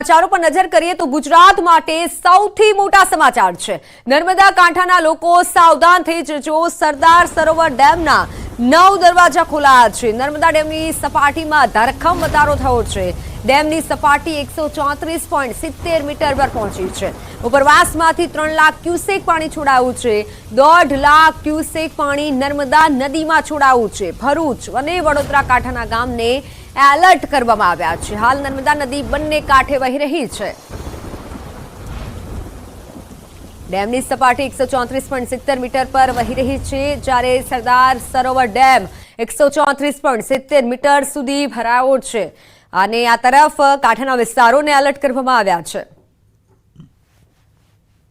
સમાચારો પર નજર કરીએ તો ગુજરાત માટે સૌથી મોટા સમાચાર છે। નર્મદા કાંઠાના લોકો સાવધાન થઈ જજો। સરદાર સરોવર ડેમના 9 દરવાજા ખોલાયા છે। નર્મદા ડેમની સપાટીમાં ધરખમ વધારો થયો છે। ડેમની સપાટી 134.70 મીટર પર પહોંચી છે। ઉપરવાસમાંથી 3 લાખ ક્યુસેક પાણી છોડાયું છે। 1.5 લાખ ક્યુસેક પાણી નર્મદા નદીમાં છોડાયું છે। ભરૂચ અને વડોદરા કાંઠાના ગામને એલર્ટ કરવામાં આવ્યા છે। હાલ નર્મદા નદી બંને કાંઠે વહી રહી છે। ડેમની સપાટી 134.70 મીટર પર વહી રહી છે, જ્યારે સરદાર સરોવર ડેમ 134.70 મીટર સુધી ભરાયો છે અને આ તરફ કાંઠાના વિસ્તારોને એલર્ટ કરવામાં આવ્યા છે।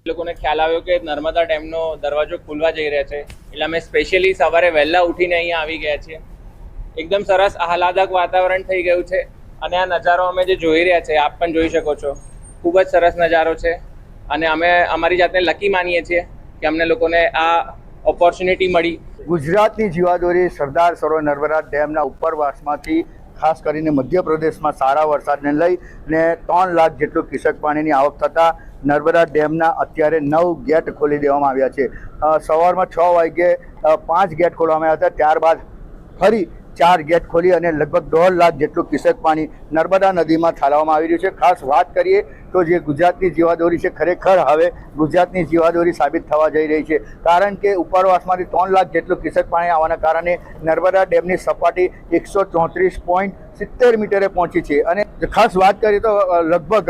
લોકોને ખ્યાલ આવ્યો કે નર્મદા ડેમનો દરવાજો ખુલવા જઈ રહ્યો છે, એટલે અમે સ્પેશિયલી સવારે વહેલા ઉઠીને અહીંયા આવી ગયા છીએ। એકદમ સરસ આહલાદક વાતાવરણ થઈ ગયું છે અને આ નજારો અમે જે જોઈ રહ્યા છે, આપ પણ જોઈ શકો છો, ખૂબ જ સરસ નજારો છે અને અમે અમારી જાતને લકી માનીએ છીએ કે અમને લોકોને આ ઓપોર્ચ્યુનિટી મળી। ગુજરાતની જીવાદોરી સરદાર સરોવર નર્મદા ડેમના ઉપરવાસમાંથી ખાસ કરીને મધ્યપ્રદેશમાં સારા વરસાદને લઈને 3 લાખ જેટલું ક્યુસેક પાણીની આવક થતાં નર્મદા ડેમના અત્યારે 9 ગેટ ખોલી દેવામાં આવ્યા છે। સવારમાં 6 વાગ્યે 5 ગેટ ખોલવામાં આવ્યા હતા, ત્યારબાદ ફરી 4 ગેટ ખોલી અને લગભગ 1.5 લાખ જેટલું ક્યુસેક પાણી નર્મદા નદીમાં ઠાલવવામાં આવી રહ્યું છે। ખાસ વાત કરીએ તો જે ગુજરાતની જીવાદોરી છે, ખરેખર હવે ગુજરાતની જીવાદોરી સાબિત થવા જઈ રહી છે, કારણ કે ઉપરવાસમાંથી 3 લાખ જેટલું ક્યુસેક પાણી આવવાના કારણે નર્મદા ડેમની સપાટી 134.70 મીટરે પહોંચી છે અને ખાસ વાત કરીએ તો લગભગ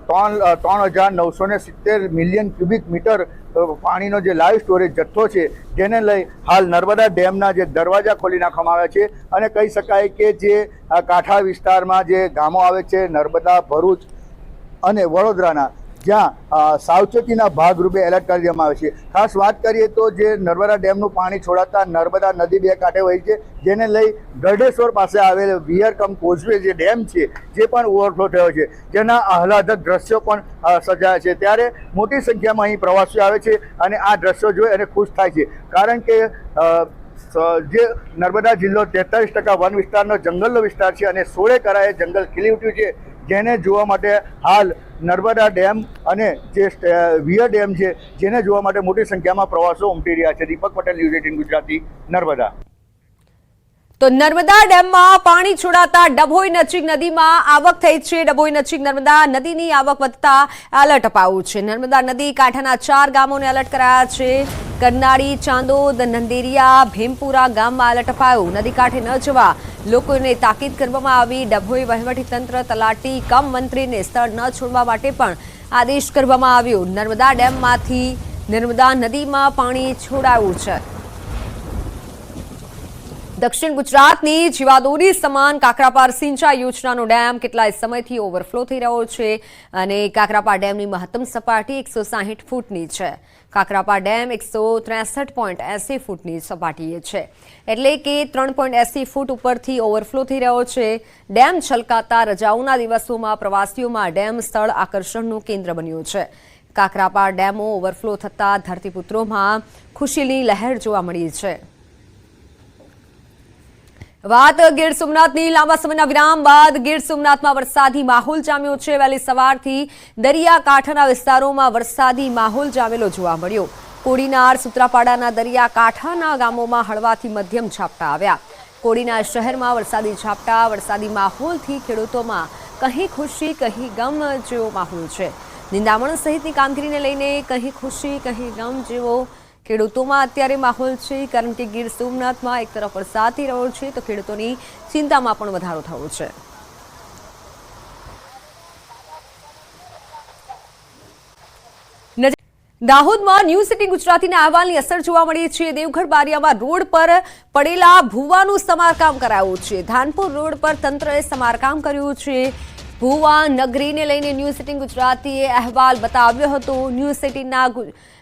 3,970 મિલિયન ક્યુબિક મીટર પાણીનો જે લાઈવ સ્ટોરેજ જથ્થો છે, જેને લઈ હાલ નર્મદા ડેમના જે દરવાજા ખોલી નાખવામાં આવ્યા છે અને કહી શકાય કે જે કાંઠા વિસ્તારમાં જે ગામો આવે છે, નર્મદા, ભરૂચ અને વડોદરાના, જ્યાં સાવચેતીના ભાગરૂપે એલર્ટ કરી દેવામાં આવે છે। ખાસ વાત કરીએ તો જે નર્મદા ડેમનું પાણી છોડાતા નર્મદા નદી બે કાંઠે વહી છે, જેને લઈ ગરડેશ્વર પાસે આવેલ વિયરકમ કોઝવે જે ડેમ છે, જે પણ ઓવરફ્લો થયો છે, જેના આહલાદક દ્રશ્યો પણ સર્જાયા છે। ત્યારે મોટી સંખ્યામાં અહીં પ્રવાસીઓ આવે છે અને આ દ્રશ્યો જોઈ અને ખુશ થાય છે, કારણ કે જે નર્મદા જિલ્લો 43% વન વિસ્તારનો જંગલનો વિસ્તાર છે અને 16 કરાએ જંગલ ખીલી ઉઠ્યું છે, જેને જોવા માટે હાલ નર્મદા ડેમ અને જે વિયર ડેમ છે, જેને જોવા માટે મોટી સંખ્યામાં પ્રવાસીઓ ઉમટી રહ્યા છે। દીપક પટેલ, ન્યૂઝ 18 ગુજરાતી, નર્મદા। તો નર્મદા ડેમમાં પાણી છોડાતા ડભોઈ નજીક નદીમાં આવક થઈ છે। ડભોઈ નજીક નર્મદા નદીની આવક વધતા એલર્ટ અપાયું છે। નર્મદા નદી કાંઠાના 4 ગામોને એલર્ટ કરાયા છે। કરનાળી, ચાંદોદ, નંદેરિયા, ભીમપુરા ગામમાં એલર્ટ અપાયું। નદી કાંઠે ન જવા લોકોને તાકીદ કરવામાં આવી। ડભોઈ વહીવટીતંત્ર, તલાટી કમ મંત્રીને સ્થળ ન છોડવા માટે પણ આદેશ કરવામાં આવ્યો। નર્મદા ડેમમાંથી નર્મદા નદીમાં પાણી છોડાયું છે। દક્ષિણ ગુજરાતની જીવાદોરી સમાન કાકરાપાર સિંચાઈ યોજનાનો ડેમ કેટલાય સમયથી ઓવરફ્લો થઈ રહ્યો છે અને કાકરાપાર ડેમની મહત્તમ સપાટી 160 ફૂટની છે। કાકરાપાર ડેમ 163.80 ફૂટની સપાટીએ છે, એટલે કે 3.80 ફૂટ ઉપરથી ઓવરફ્લો થઈ રહ્યો છે। ડેમ છલકાતા રજાઓના દિવસોમાં પ્રવાસીઓમાં ડેમ સ્થળ આકર્ષણનું કેન્દ્ર બન્યું છે। કાકરાપાર ડેમો ઓવરફ્લો થતાં ધરતીપુત્રોમાં ખુશીની લહેર જોવા મળી છે। વાત ગીર સોમનાથની। લાંબા સમયના વિરામ બાદ ગીર સોમનાથમાં વરસાદી માહોલ જામ્યો છે। વહેલી સવારથી દરિયાકાંઠાના વિસ્તારોમાં વરસાદી માહોલ જામેલો જોવા મળ્યો। કોડીનાર, સુત્રાપાડાના દરિયાકાંઠાના ગામોમાં હળવાથી મધ્યમ ઝાપટા આવ્યા। કોડીનાર શહેરમાં વરસાદી ઝાપટા, વરસાદી માહોલથી ખેડૂતોમાં કહી ખુશી કહી ગમ જેવો માહોલ છે। નિંદામણ સહિતની કામગીરીને લઈને કહી ખુશી કહી ગમ જેવો ખેડૂતોમાં અત્યારે માહોલ છે, કારણ કે ગીર સોમનાથમાં એક તરફ વરસાદ થઈ રહ્યો છે તો ખેડૂતોની ચિંતામાં પણ વધારો થયો છે। દાહોદમાં ન્યૂઝ 18 ગુજરાતીના અહેવાલની અસર જોવા મળી છે। દેવગઢ બારિયામાં રોડ પર પડેલા ભૂવાનું સમારકામ કરાયું છે। ધાનપુર રોડ પર તંત્રએ સમારકામ કર્યું છે। ભૂવા નગરીને લઈને ન્યૂઝ 18 ગુજરાતીએ અહેવાલ બતાવ્યો હતો। ન્યૂઝ 18ના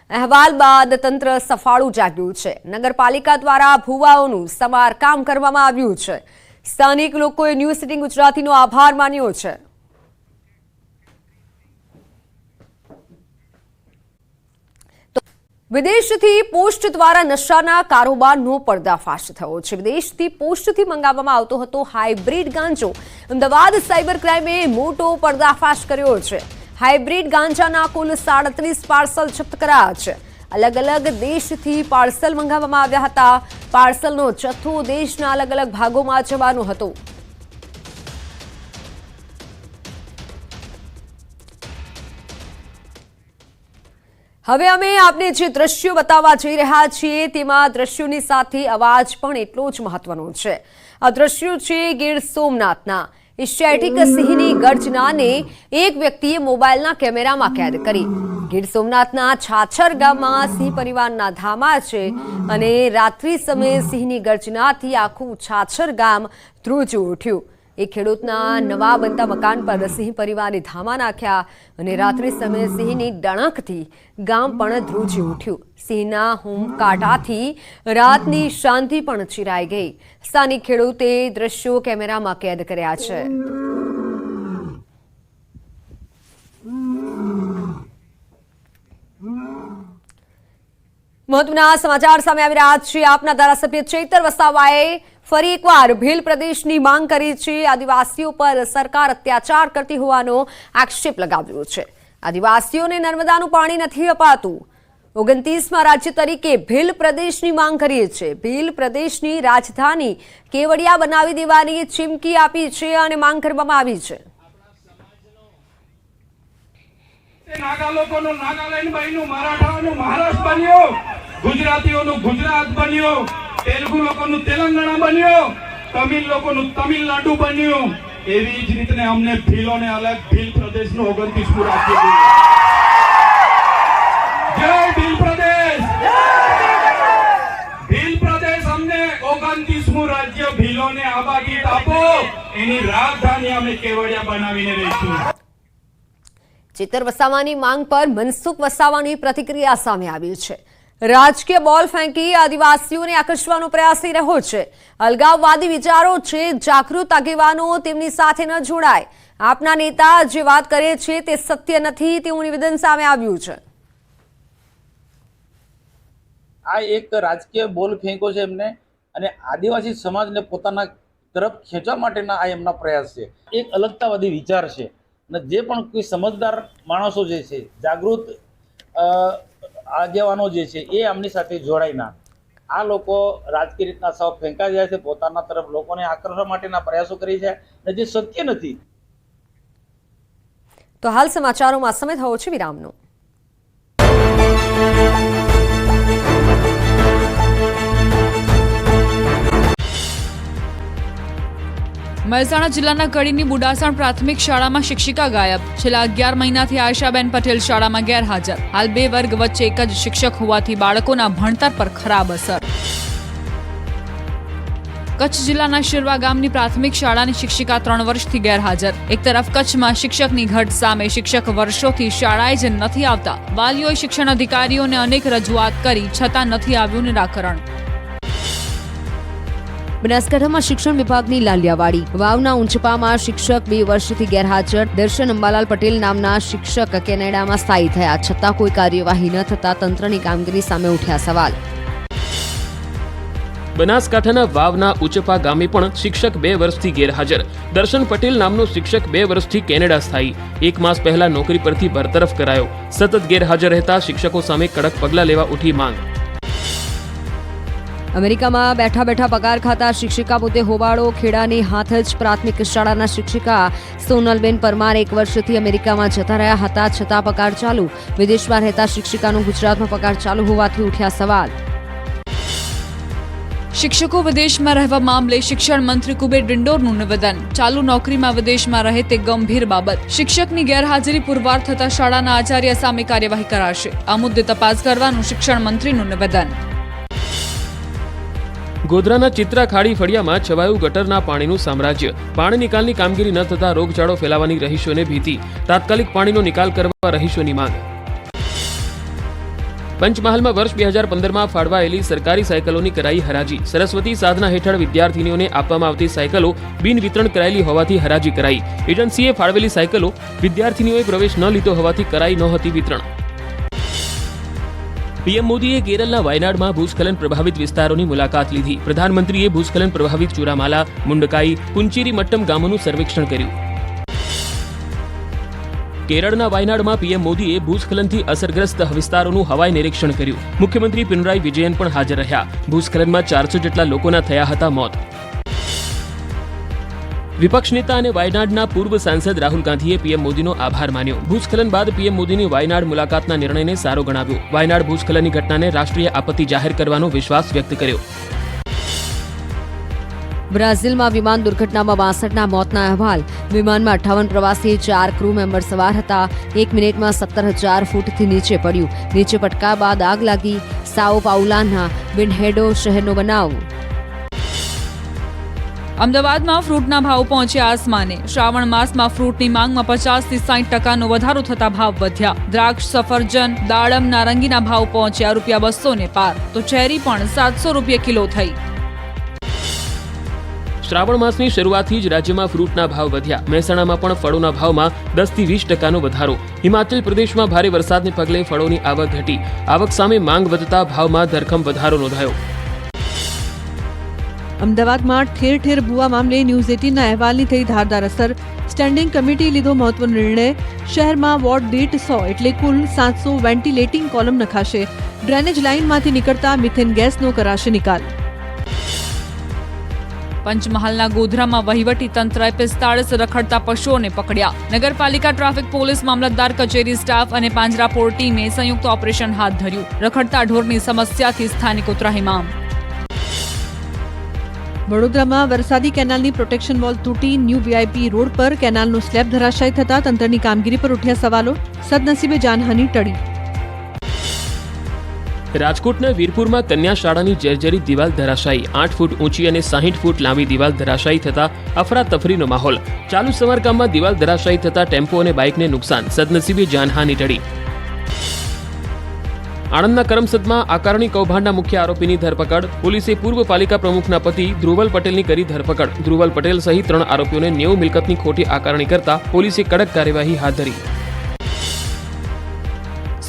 અહેવાલ બાદ તંત્ર સફાળું જાગ્યું છે। નગરપાલિકા દ્વારા ભૂવાઓનું સમારકામ કરવામાં આવ્યું છે। સ્થાનિક લોકોએ ન્યૂઝ 18 ગુજરાતીનો આભાર માન્યો છે। વિદેશથી પોસ્ટ દ્વારા નશાના કારોબારનો પર્દાફાશ થયો છે। વિદેશથી પોસ્ટથી મંગાવવામાં આવતો હતો હાઇબ્રિડ ગાંજો। અમદાવાદ સાયબર ક્રાઇમે મોટો પર્દાફાશ કર્યો છે। હાઇબ્રિડ ગાંજાના કુલ 37 પાર્સલ જપ્ત કરાયા છે। અલગ અલગ દેશથી પાર્સલ મંગાવવામાં આવ્યા હતા। પાર્સલનો જથ્થો દેશના અલગ અલગ ભાગોમાં જવાનો હતો। હવે અમે આપને જે દ્રશ્યો બતાવવા જઈ રહ્યા છીએ તેમાં દ્રશ્યોની સાથે અવાજ પણ એટલો જ મહત્વનો છે। આ દ્રશ્યો છે ગીર સોમનાથના। એશિયાટિક સિંહની ગર્જનાને એક વ્યક્તિએ મોબાઈલના કેમેરામાં કેદ કરી। ગીર સોમનાથના છાછર ગામમાં સિંહ પરિવારના ધામા છે અને રાત્રિ સમયે સિંહની ગર્જનાથી આખું છાછર ગામ ધ્રુજી ઉઠ્યું। એક ખેડૂતના નવા બનતા મકાન પર સિંહ પરિવારે ધામા નાખ્યા અને રાત્રિ સમયે સિંહની ડણકથી ગામ પણ ધ્રુજી ઉઠ્યું। સિંહના હુંકાટાથી રાતની શાંતિ પણ ચિરાઈ ગઈ। સ્થાનિક ખેડૂતે દ્રશ્યો કેમેરામાં કેદ કર્યા છે। મહત્વના સમાચાર સામે આવી રહ્યા છે। આપના ધારાસભ્ય ચૈતર વસાવાએ ફરી એકવાર ભીલ પ્રદેશની માંગ કરી છે। આદિવાસીઓ પર સરકાર અત્યાચાર કરતી હોવાનો આક્ષેપ લગાવ્યો છે। આદિવાસીઓને નર્મદાનું પાણી નથી અપાતું। 29મા રાજ્ય તરીકે ભીલ પ્રદેશની માંગ કરી છે। ભીલ પ્રદેશની રાજધાની કેવડિયા બનાવી દેવાની ચીમકી આપી છે અને માંગ કરવામાં આવી છે। નાગા લોકોનું નાગાલેન્ડ બન્યું, મરાઠાઓનું મહારાષ્ટ્ર બન્યું, ગુજરાતીઓનું ગુજરાત બન્યું, તેલુગુ લોકોનું તેલંગાણા બન્યું, તમિલ લોકોનું તમિલનાડુ બન્યું। એવી જ રીતે અમને ભીલોને અલગ ભીલ પ્રદેશનું 29મું રાજ્ય મળ્યું। જય ભીલ પ્રદેશ! ભીલ પ્રદેશ અમને 29મું રાજ્ય ભીલોને આબાદી આપો। એની રાજધાની અમે કેવડિયા બનાવીને રહીશું। ચેતર વસાવાની માંગ પર મનસુખ વસાવાની પ્રતિક્રિયા સામે આવી છે। રાજકીય બોલ ફેંકી આદિવાસીઓને આકર્ષવાનો પ્રયાસ થઈ રહ્યો છે। અલગાવવાદી વિચારો છે, જાગૃત આગેવાનો તેમની સાથે ન જોડાય। આપના નેતા જે વાત કરે છે તે સત્ય નથી તેવું નિવેદન સામે આવ્યું છે। આ એક રાજકીય બોલ ફેંકો છે એમને, અને આદિવાસી સમાજને પોતાના તરફ ખેંચવા માટેના આ એમના પ્રયાસ છે। એક અલગતાવાદી વિચાર છે, અને જે પણ કોઈ સમજદાર માણસો જે છે, જાગૃત આગેવાનો જે છે, એ આમની સાથે જોડાય ના। આ લોકો રાજકીય રીતના સૌ ફેંકાઈ જાય છે, પોતાના તરફ લોકોને આકર્ષવા માટેના પ્રયાસો કરી છે, અને જે શક્ય નથી। તો હાલ સમાચારોમાં સમય થયો છે વિરામનો। મહેસાણા જિલ્લાના કડીની બુડાસણ પ્રાથમિક શાળામાં શિક્ષિકા ગાયબ। છેલ્લા 11 મહિનાથી આયશાબેન પટેલ શાળામાં ગેરહાજર। હાલ 2 વર્ગ વચ્ચે એક જ શિક્ષક હોવાથી બાળકોના ભણતર પર ખરાબ અસર। કચ્છ જિલ્લાના શિરવા ગામની પ્રાથમિક શાળાની શિક્ષિકા 3 વર્ષથી ગેરહાજર। એક તરફ કચ્છમાં શિક્ષકની ઘટ સામે શિક્ષક વર્ષોથી શાળાએ જ નથી આવતા। વાલીઓએ શિક્ષણ અધિકારીઓને અનેક રજૂઆત કરી છતાં નથી આવ્યું નિરાકરણ। બનાસકાંઠામાં શિક્ષણ વિભાગની લાલિયાવાડી વાવના ઊંચપામાં શિક્ષક 2 વર્ષથી ગેરહાજર। દર્શન અંબાલાલ પટેલ નામના શિક્ષક કેનેડામાં સ્થાયી થયા છતાં કોઈ કાર્યવાહી ન થતા તંત્રની કામગીરી સામે ઉઠ્યા સવાલ। બનાસકાંઠાના વાવના ઉચપા ગામે પણ શિક્ષક 2 વર્ષથી ગેરહાજર। દર્શન પટેલ નામનો શિક્ષક 2 વર્ષથી કેનેડા સ્થાયી। 1 માસ પહેલા નોકરી પરથી બરતરફ કરાયો। સતત ગેરહાજર રહેતા શિક્ષકો સામે કડક પગલાં લેવા ઉઠી માંગ। અમેરિકામાં બેઠા બેઠા પગાર ખાતા શિક્ષિકા પોતે હોબાળો। ખેડાની હાથજ પ્રાથમિક શાળાના શિક્ષિકા સોનલબેન પરમાર 1 વર્ષથી અમેરિકામાં જતા રહ્યા હતા છતાં પગાર ચાલુ। વિદેશમાં રહેતા શિક્ષિકાનો ગુજરાતમાં પગાર ચાલુ હોવાથી ઉઠ્યા સવાલ। શિક્ષકો વિદેશમાં રહેવા મામલે શિક્ષણ મંત્રી કુબેર ડિંડોરનું નિવેદન। ચાલુ નોકરીમાં વિદેશમાં રહે તે ગંભીર બાબત। શિક્ષકની ગેરહાજરી પુરવાર થતા શાળાના આચાર્ય સામે કાર્યવાહી કરાશે। આ મુદ્દે તપાસ કરવાનું શિક્ષણ મંત્રીનું નિવેદન। ગોધરાના ચિત્રા ખાડી ફળિયામાં છવાયું ગટરના પાણીનું સામ્રાજ્ય। પાણી નિકાલની કામગીરી ન થતા રોગચાળો ફેલાવાની રહીશોને ભીતિ। તાત્કાલિક પાણીનો નિકાલ કરવા રહીશોની માંગ। પંચમહાલમાં વર્ષ 2015માં ફાળવાયેલી સરકારી સાયકલોની કરાઈ હરાજી। સરસ્વતી સાધના હેઠળ વિદ્યાર્થીનીઓને આપવામાં આવતી સાયકલો બિન વિતરણ કરાયેલી હોવાથી હરાજી કરાઈ। એજન્સીએ ફાળવેલી સાયકલો વિદ્યાર્થીનીઓએ પ્રવેશ ન લીધો હોવાથી કરાઈ નહોતી વિતરણ। પીએમ મોદીએ કેરળના વાયનાડમાં ભૂસ્ખલન પ્રભાવિત વિસ્તારોની મુલાકાત લીધી. પ્રધાનમંત્રીએ ભૂસ્ખલન પ્રભાવિત ચુરામાલા, મુંડકાઈ, પુંચેરી મટ્ટમ ગામોનું સર્વેક્ષણ કર્યું. કેરળના વાયનાડમાં પીએમ મોદીએ ભૂસ્ખલનથી અસરગ્રસ્ત વિસ્તારોનું હવાઈ નિરીક્ષણ કર્યું. મુખ્યમંત્રી પિનરાઈ વિજયન પણ હાજર રહ્યા. ભૂસ્ખલનમાં 400 જેટલા લોકોના થયા હતા મોત. વિપક્ષ નેતા અને વાયનાડના પૂર્વ સાંસદ રાહુલ ગાંધીએ પીએમ મોદીનો આભાર માન્યો. ભૂસ્ખલન બાદ પીએમ મોદીની વાયનાડ મુલાકાતના નિર્ણયને સારો ગણાવ્યો. વાયનાડ ભૂસ્ખલનની ઘટનાને રાષ્ટ્રીય આપત્તિ જાહેર કરવાનો વિશ્વાસ વ્યક્ત કર્યો. બ્રાઝિલમાં વિમાન દુર્ઘટનામાં 62ના મોતના અહેવાલ. વિમાનમાં 58 પ્રવાસી, 4 ક્રૂ મેમ્બર સવાર હતા. 1 મિનિટમાં 17,000 ફૂટથી નીચે પડ્યું. નીચે પટકા બાદ આગ લાગી. સાઓ પાઉલાના વિન્હેડો શહેરનો બનાવ. અમદાવાદમાં ફ્રૂટના ભાવ પહોંચ્યા આસમાને. શ્રાવણ માસમાં ફ્રૂટની માંગમાં 50 થી 60% વધારો થતા ભાવ વધ્યા. દ્રાક્ષ, સફરજન, દાડમ, નારંગીના ભાવ પહોંચ્યા ₹200 ને પાર, તો ચેરી પણ ₹700 કિલો થઈ. શ્રાવણ માસની શરૂઆતથી જ રાજ્યમાં ફ્રૂટના ભાવ વધ્યા. મહેસાણામાં પણ ફળોના ભાવમાં 10 થી 20% વધારો. હિમાચલ પ્રદેશમાં ભારે વરસાદને પગલે ફળોની આવક ઘટી. આવક સામે માંગ વધતા ભાવમાં ધરખમ વધારો નોંધાયો. અમદાવાદમાં ઠેર ઠેર ભૂવા મામલે ન્યૂઝ 18ના અહેવાલની થઈ ધારદાર અસર. સ્ટેન્ડિંગ કમિટી લીધો મહત્વનો નિર્ણય. શહેરમાં વોર્ડ દીઠ 100 એટલે કુલ 700 વેન્ટિલેટિંગ કોલમ નખાશે. ડ્રેનેજ લાઇનમાંથી નીકળતા મિથેન ગેસનો કરાશે નિકાલ. પંચમહાલના ગોધરામાં વહીવટી તંત્રએ 45 રખડતા પશુઓને પકડ્યા. નગરપાલિકા ટ્રાફિક પોલીસ, મામલતદાર કચેરી સ્ટાફ અને પાંજરાપોળ ટીમે સંયુક્ત ઓપરેશન હાથ ધર્યું. રખડતા ઢોરની સમસ્યાથી સ્થાનિકો ત્રાહિમામ. વડોદરામાં વરસાદી કેનાલની પ્રોટેક્શન વોલ તૂટી. ન્યૂ વીઆઈપી રોડ પર કેનાલનો સ્લેબ ધરાશાયી થતા તંત્રની કામગીરી પર ઉઠ્યા સવાલો. સદનસીબે જાનહાનિ ટળી. રાજકોટના વીરપુરમાં કન્યા શાળાની જર્જરિત દિવાલ ધરાશાયી. 8 ફૂટ ઊંચી અને 60 ફૂટ લાંબી દિવાલ ધરાશાયી થતા અફરાતફરીનો માહોલ. ચાલુ સમારકામમાં દિવાલ ધરાશાયી થતા ટેમ્પો અને બાઇકને નુકસાન. સદનસીબે જાનહાનિ ટળી. આણંદના કરમસદમાં આકારણી કૌભાંડના મુખ્ય આરોપીની ધરપકડ. પોલીસે પૂર્વ પાલિકા પ્રમુખના પતિ ધ્રુવલ પટેલની કરી ધરપકડ. ધ્રુવલ પટેલ સહિત 3 આરોપીઓને 90 મિલકતની ખોટી આકારણી કરતા પોલીસે કડક કાર્યવાહી હાથ ધરી.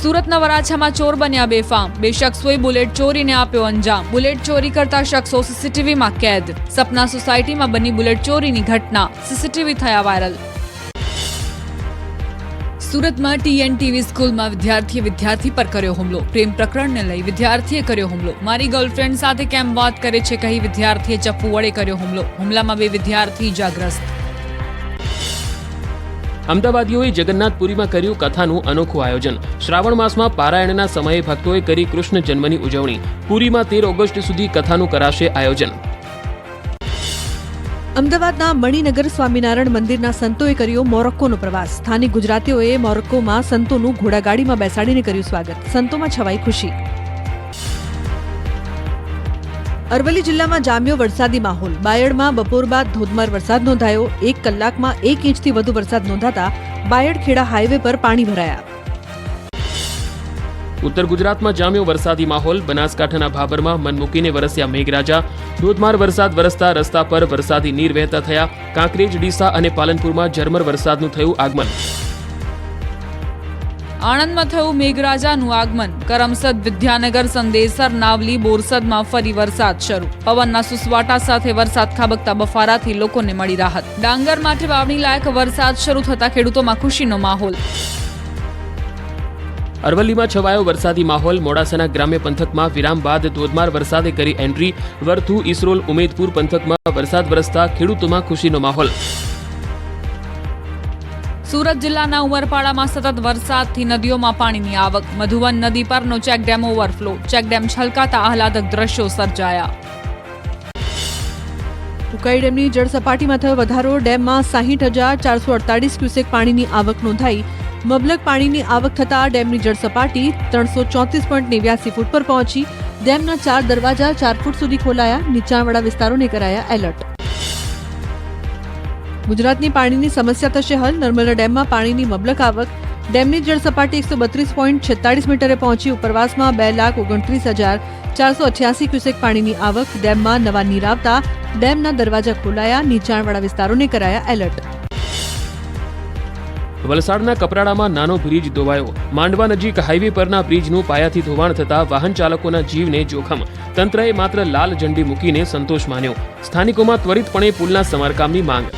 સુરતના વરાછામાં ચોર બન્યા બેફામ. 2 શખ્સોએ બુલેટ ચોરીને આપ્યો અંજામ. બુલેટ ચોરી કરતા શખ્સો સીસીટીવીમાં કેદ. સપના સોસાયટીમાં બની બુલેટ ચોરીની ઘટના. સીસીટીવી થયા વાયરલ. સુરતમાં ટીએનટીવી સ્કૂલમાં વિદ્યાર્થી પર કર્યો હુમલો. પ્રેમ પ્રકરણને લઈ વિદ્યાર્થીએ કર્યો હુમલો. મારી ગર્લફ્રેન્ડ સાથે કેમ વાત કરે છે કહી વિદ્યાર્થીએ ચપ્પુ વડે કર્યો હુમલો. હુમલામાં 2 વિદ્યાર્થી ઇજાગ્રસ્ત. અમદાવાદીઓએ જગન્નાથપુરીમાં કર્યું કથાનું અનોખું આયોજન. શ્રાવણ માસમાં પારાયણના સમયે ભક્તોએ કરી કૃષ્ણ જન્મની ઉજવણી. પુરીમાં 13 ઓગસ્ટ સુધી કથાનું કરાશે આયોજન. અમદાવાદના મણિનગર સ્વામિનારાયણ મંદિરના સંતોએ કર્યો મોરોક્કોનો પ્રવાસ. સ્થાનિક ગુજરાતીઓએ મોરોક્કોમાં સંતોનું ઘોડાગાડીમાં બેસાડીને કર્યું સ્વાગત. સંતોમાં છવાઈ ખુશી. અરવલ્લી જિલ્લામાં જામ્યો વરસાદી માહોલ. બાયડમાં બપોર બાદ ધોધમાર વરસાદ નોંધાયો. 1 કલાકમાં 1 ઇંચથી વધુ વરસાદ નોંધાતા બાયડ ખેડા હાઈવે પર પાણી ભરાયા. ઉત્તર ગુજરાતમાં જામ્યો વરસાદી માહોલ. બનાસકાંઠાના ભાભરમાં મન મૂકીને વરસ્યા મેઘરાજા. ધોધમાર વરસાદ વરસતા રસ્તા પર વરસાદી નીર વહેતા થયા. કાંકરેજ, ડીસા અને પાલનપુરમાં ઝરમર વરસાદનું થયું આગમન. આણંદમાં થયું મેઘરાજાનું આગમન. કરમસદ, વિદ્યાનગર, સંદેસર, નાવલી, બોરસદમાં ફરી વરસાદ શરૂ. પવનના સુસવાટા સાથે વરસાદ ખાબકતા બફારાથી લોકોને મળી રાહત. ડાંગર માટે વાવણી લાયક વરસાદ શરૂ થતા ખેડૂતોમાં ખુશીનો માહોલ. અરવલ્લીમાં છવાયો વરસાદી માહોલ. મોડાસાના ગ્રામ્ય પંથકમાં વિરામ બાદ ધોધમાર વરસાદે કરી એન્ટ્રી. વરથુ, ઇસરોલ, ઉમેદપુર પંથકમાં વરસાદ વરસતા ખેડૂતોમાં ખુશીનો માહોલ. સુરત જિલ્લાના ઉમરપાડામાં સતત વરસાદથી નદીઓમાં પાણીની આવક. મધુવન નદી પરનો ચેકડેમ ઓવરફ્લો. ચેકડેમ છલકાતા આહલાદક દ્રશ્યો સર્જાયા. ઉકાઈ ડેમની જળસપાટીમાં થયો વધારો. ડેમમાં 60,448 ક્યુસેક પાણીની આવક નોંધાઈ. મબલક પાણીની આવક થતાં ડેમની જળસપાટી 334.89 ફૂટ પર પહોંચી. ડેમના 4 દરવાજા 4 ફૂટ સુધી ખોલાયા. નીચાણવાળા વિસ્તારોને કરાયા એલર્ટ. ગુજરાતની પાણીની સમસ્યા થશે હલ. નર્મદા ડેમમાં પાણીની મબલક આવક. ડેમની જળસપાટી 132.46 મીટરે પહોંચી. ઉપરવાસમાં 2,29,488 ક્યુસેક પાણીની આવક. ડેમમાં નવા નીર આવતા ડેમના દરવાજા ખોલાયા. નીચાણવાળા વિસ્તારોને કરાયા એલર્ટ. વલસાડના કપરાડામાં નાનો બ્રિજ ધોવાયો. માંડવા નજીક હાઈવે પરના બ્રિજનું પાયાથી ધોવાણ થતા વાહન ચાલકોના જીવને જોખમ. તંત્રએ માત્ર લાલ ઝંડી મૂકીને સંતોષ માન્યો. સ્થાનિકોમાં ત્વરિતપણે પુલના સમારકામની માંગ.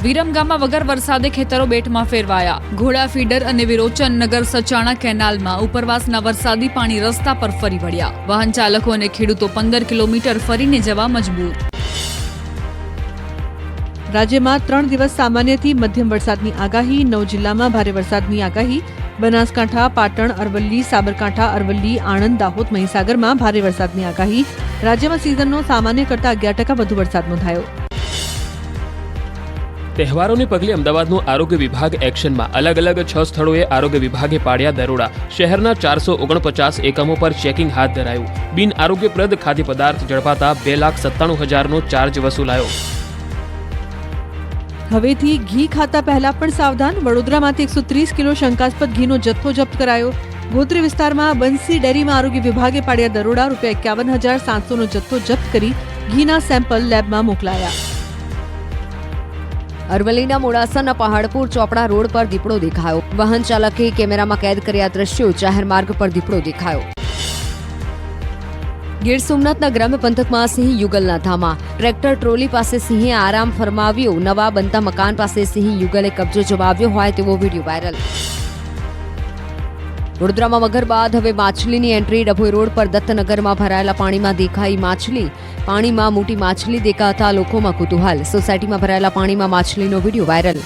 વિરમગામમાં વગર વરસાદે ખેતરો બેટમાં ફેરવાયા. ઘોડા ફીડર અને વિરોચન નગર સચાણા કેનાલમાં ઉપરવાસના વરસાદી પાણી રસ્તા પર ફરી વળ્યા. વાહન ચાલકો અને ખેડૂતો 15 કિલોમીટર ફરીને જવા મજબૂર. રાજ્યમાં 3 દિવસ સામાન્યથી મધ્યમ વરસાદની આગાહી. 9 જિલ્લામાં ભારે વરસાદની આગાહી. બનાસકાંઠા, પાટણ, અરવલ્લી, સાબરકાંઠા, અરવલ્લી, આણંદ, દાહોદ, મહીસાગરમાં ભારે વરસાદની આગાહી. રાજ્યમાં સિઝનનો સામાન્ય કરતાં 11% વધુ વરસાદ નોંધાયો. તહેવારોને પગલે અમદાવાદનું આરોગ્ય વિભાગ એક્શનમાં. અલગ અલગ 6 સ્થળોએ આરોગ્ય વિભાગે પાડ્યા દરોડા. શહેરના 449 એકમો પર ચેકિંગ હાથ ધરાયું. બિન આરોગ્યપ્રદ ખાદ્ય પદાર્થ ઝડપાતા 2,97,000નો ચાર્જ વસૂલાયો. હવેથી ઘી ખાતા પહેલા પણ સાવધાન. વડોદરામાંથી 130 કિલો શંકાસ્પદ ઘીનો જથ્થો જપ્ત કરાયો. ગોત્રી વિસ્તારમાં બંસી ડેરીમાં આરોગ્ય વિભાગે પાડ્યા દરોડા. ₹51,700નો જથ્થો જપ્ત કરી ઘીના સેમ્પલ લેબમાં મોકલાયા. અરવલ્લીના મોડાસાના પહાડપુર ચોપડા રોડ પર દીપડો દેખાયો. વાહન ચાલકે કેમેરામાં કેદ કર્યા દ્રશ્યો. જાહેર માર્ગ પર દીપડો દેખાયો. ગીર સોમનાથના ગ્રામ્ય પંથકમાં સિંહ યુગલના ધામા. ટ્રેક્ટર ટ્રોલી પાસે સિંહે આરામ ફરમાવ્યો. નવા બનતા મકાન પાસે સિંહ યુગલે કબજો જમાવ્યો હોય તેવો વિડીયો વાયરલ. વડોદરામાં મગર બાદ હવે માછલીની એન્ટ્રી. ડભોઈ રોડ પર દત્તનગરમાં ભરાયેલા પાણીમાં દેખાઈ માછલી. પાણીમાં મોટી માછલી દેખાતા લોકોમાં કુતૂહલ. સોસાયટીમાં ભરાયેલા પાણીમાં માછલીનો વિડીયો વાયરલ.